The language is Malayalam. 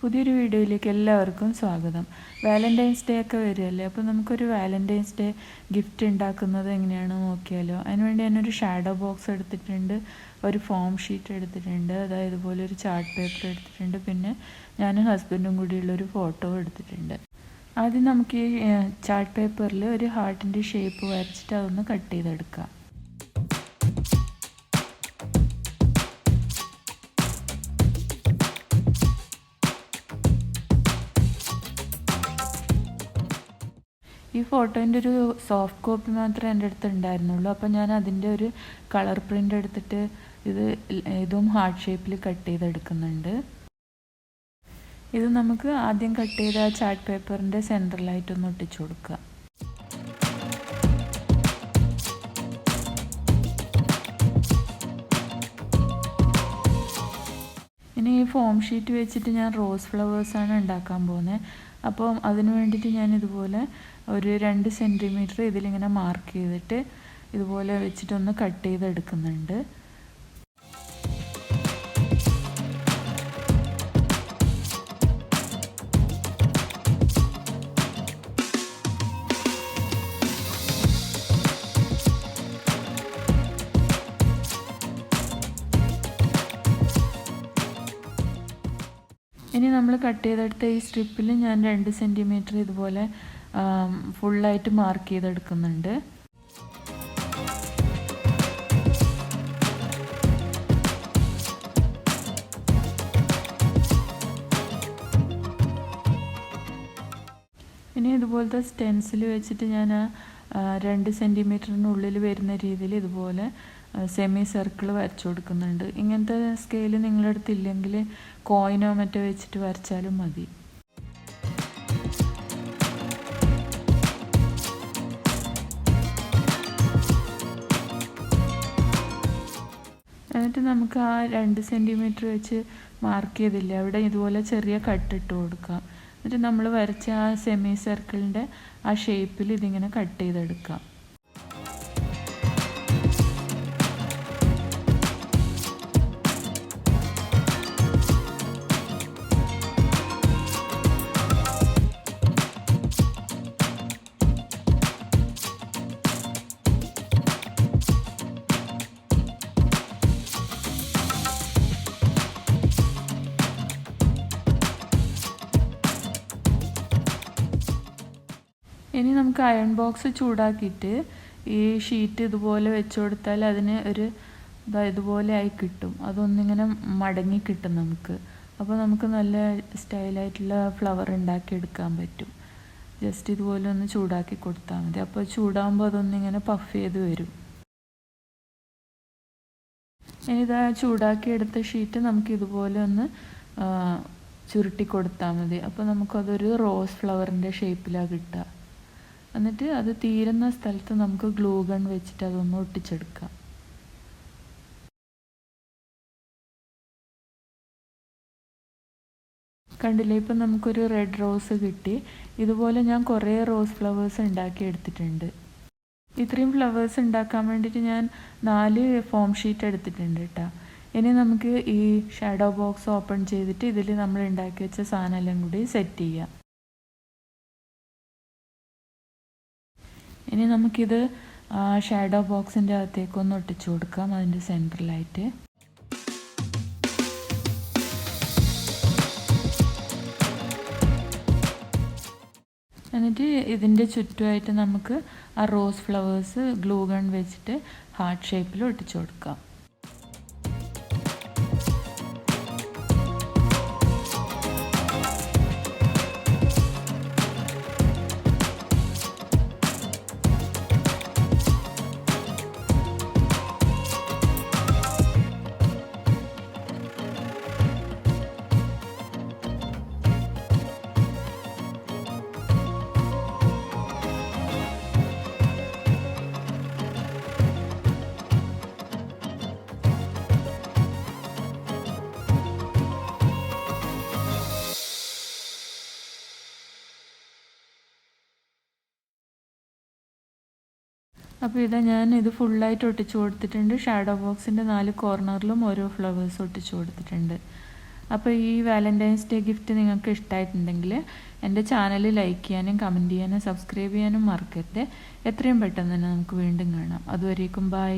പുതിയൊരു വീഡിയോയിലേക്ക് എല്ലാവർക്കും സ്വാഗതം. വാലന്റൈൻസ് ഡേ ഒക്കെ വരുമല്ലേ, അപ്പോൾ നമുക്കൊരു വാലന്റൈൻസ് ഡേ ഗിഫ്റ്റ് ഉണ്ടാക്കുന്നത് എങ്ങനെയാണെന്ന് നോക്കിയാലോ. അതിനുവേണ്ടി ഞാനൊരു ഷാഡോ ബോക്സ് എടുത്തിട്ടുണ്ട്, ഒരു ഫോം ഷീറ്റ് എടുത്തിട്ടുണ്ട്, അതായത് ഇതുപോലെ ഒരു ചാർട്ട് പേപ്പർ എടുത്തിട്ടുണ്ട്, പിന്നെ ഞാനും ഹസ്ബൻഡും കൂടിയുള്ളൊരു ഫോട്ടോ എടുത്തിട്ടുണ്ട്. ആദ്യം നമുക്ക് ഈ ചാർട്ട് പേപ്പറിൽ ഒരു ഹാർട്ടിൻ്റെ ഷേപ്പ് വരച്ചിട്ട് അതൊന്ന് കട്ട് ചെയ്തെടുക്കാം. ഈ ഫോട്ടോൻ്റെ ഒരു സോഫ്റ്റ് കോപ്പി മാത്രമേ എൻ്റെ അടുത്ത് ഉണ്ടായിരുന്നുള്ളൂ. അപ്പോൾ ഞാൻ അതിൻ്റെ ഒരു കളർ പ്രിൻ്റ് എടുത്തിട്ട് ഇതും ഹാർട്ട് ഷേപ്പിൽ കട്ട് ചെയ്തെടുക്കുന്നുണ്ട്. ഇത് നമുക്ക് ആദ്യം കട്ട് ചെയ്ത ആ ചാർട്ട് പേപ്പറിൻ്റെ സെൻറ്ററിലായിട്ടൊന്ന് ഒട്ടിച്ചു കൊടുക്കുക. ഇനി ഈ ഫോം ഷീറ്റ് വെച്ചിട്ട് ഞാൻ റോസ് ഫ്ലവേഴ്സാണ് ഉണ്ടാക്കാൻ പോകുന്നത്. അപ്പോൾ അതിന് വേണ്ടിയിട്ട് ഞാൻ ഇതുപോലെ ഒരു 2 സെൻറ്റിമീറ്റർ ഇതിലിങ്ങനെ മാർക്ക് ചെയ്തിട്ട് ഇതുപോലെ വെച്ചിട്ടൊന്ന് കട്ട് ചെയ്തെടുക്കുന്നുണ്ട്. ഇനി നമ്മൾ കട്ട് ചെയ്തെടുത്ത ഈ സ്ട്രിപ്പിൽ ഞാൻ 2 സെൻറ്റിമീറ്റർ ഇതുപോലെ ഫുള്ളായിട്ട് മാർക്ക് ചെയ്തെടുക്കുന്നുണ്ട്. ഇനി ഇതുപോലത്തെ സ്റ്റെൻസിൽ വെച്ചിട്ട് ഞാൻ 2 സെൻറ്റിമീറ്ററിനുള്ളിൽ വരുന്ന രീതിയിൽ ഇതുപോലെ സെമി സർക്കിൾ വരച്ചു കൊടുക്കുന്നുണ്ട്. ഇങ്ങനത്തെ സ്കെയിൽ നിങ്ങളുടെ അടുത്തില്ലെങ്കിൽ കോയിനോ മറ്റോ വെച്ചിട്ട് വരച്ചാലും മതി. എന്നിട്ട് നമുക്ക് ആ 2 സെൻറ്റിമീറ്റർ വെച്ച് മാർക്ക് ചെയ്തില്ല, അവിടെ ഇതുപോലെ ചെറിയ കട്ടിട്ട് കൊടുക്കാം. എന്നിട്ട് നമ്മൾ വരച്ച ആ സെമി സർക്കിളിൻ്റെ ആ ഷേപ്പിൽ ഇതിങ്ങനെ കട്ട് ചെയ്തെടുക്കാം. ഇനി നമുക്ക് അയൺ ബോക്സ് ചൂടാക്കിയിട്ട് ഈ ഷീറ്റ് ഇതുപോലെ വെച്ച് കൊടുത്താൽ അതിന് ഒരു ഇതുപോലെ ആയി കിട്ടും. അതൊന്നിങ്ങനെ മടങ്ങി കിട്ടും നമുക്ക്. അപ്പോൾ നമുക്ക് നല്ല സ്റ്റൈലായിട്ടുള്ള ഫ്ലവർ ഉണ്ടാക്കിയെടുക്കാൻ പറ്റും. ജസ്റ്റ് ഇതുപോലെ ഒന്ന് ചൂടാക്കി കൊടുത്താൽ മതി. അപ്പോൾ ചൂടാകുമ്പോൾ അതൊന്നിങ്ങനെ പഫ് ചെയ്ത് വരും. ഇനി ഇതാ ചൂടാക്കി എടുത്ത ഷീറ്റ് നമുക്ക് ഇതുപോലെ ഒന്ന് ചുരുട്ടി കൊടുത്താൽ മതി. അപ്പോൾ നമുക്കതൊരു റോസ് ഫ്ലവറിൻ്റെ ഷേപ്പിലാണ് കിട്ടുക. എന്നിട്ട് അത് തീരുന്ന സ്ഥലത്ത് നമുക്ക് ഗ്ലൂ ഗൺ വെച്ചിട്ട് അതൊന്ന് ഒട്ടിച്ചെടുക്കാം. കണ്ടില്ലേ, ഇപ്പം നമുക്കൊരു റെഡ് റോസ് കിട്ടി. ഇതുപോലെ ഞാൻ കുറേ റോസ് ഫ്ലവേഴ്സ് ഉണ്ടാക്കി എടുത്തിട്ടുണ്ട്. ഇത്രയും ഫ്ലവേഴ്സ് ഉണ്ടാക്കാൻ വേണ്ടിയിട്ട് ഞാൻ 4 ഫോം ഷീറ്റ് എടുത്തിട്ടുണ്ട് കേട്ടോ. ഇനി നമുക്ക് ഈ ഷാഡോ ബോക്സ് ഓപ്പൺ ചെയ്തിട്ട് ഇതിൽ നമ്മൾ ഉണ്ടാക്കി വെച്ച സാധനമെല്ലാം കൂടി സെറ്റ് ചെയ്യാം. ഇനി നമുക്കിത് ഷാഡോ ബോക്സിൻ്റെ അകത്തേക്കൊന്ന് ഒട്ടിച്ചു കൊടുക്കാം, അതിൻ്റെ സെൻറ്ററിലായിട്ട്. എന്നിട്ട് ഇതിൻ്റെ ചുറ്റുമായിട്ട് നമുക്ക് ആ റോസ് ഫ്ലവേഴ്സ് ഗ്ലൂ ഗൺ വെച്ചിട്ട് ഹാർട്ട് ഷേപ്പിൽ ഒട്ടിച്ചു കൊടുക്കാം. അപ്പോൾ ഇതാ ഞാൻ ഇത് ഫുള്ളായിട്ട് ഒട്ടിച്ചു കൊടുത്തിട്ടുണ്ട്. ഷാഡോ ബോക്സിൻ്റെ 4 കോർണറിലും ഓരോ ഫ്ലവേഴ്സ് ഒട്ടിച്ചു കൊടുത്തിട്ടുണ്ട്. അപ്പോൾ ഈ വാലന്റൈൻസ് ഡേ ഗിഫ്റ്റ് നിങ്ങൾക്ക് ഇഷ്ടമായിട്ടുണ്ടെങ്കിൽ എൻ്റെ ചാനൽ ലൈക്ക് ചെയ്യാനും കമൻറ്റ് ചെയ്യാനും സബ്സ്ക്രൈബ് ചെയ്യാനും മറക്കരുത്. എത്രയും പെട്ടെന്ന് തന്നെ നമുക്ക് വീണ്ടും കാണാം. അതുവരേക്കും ബൈ.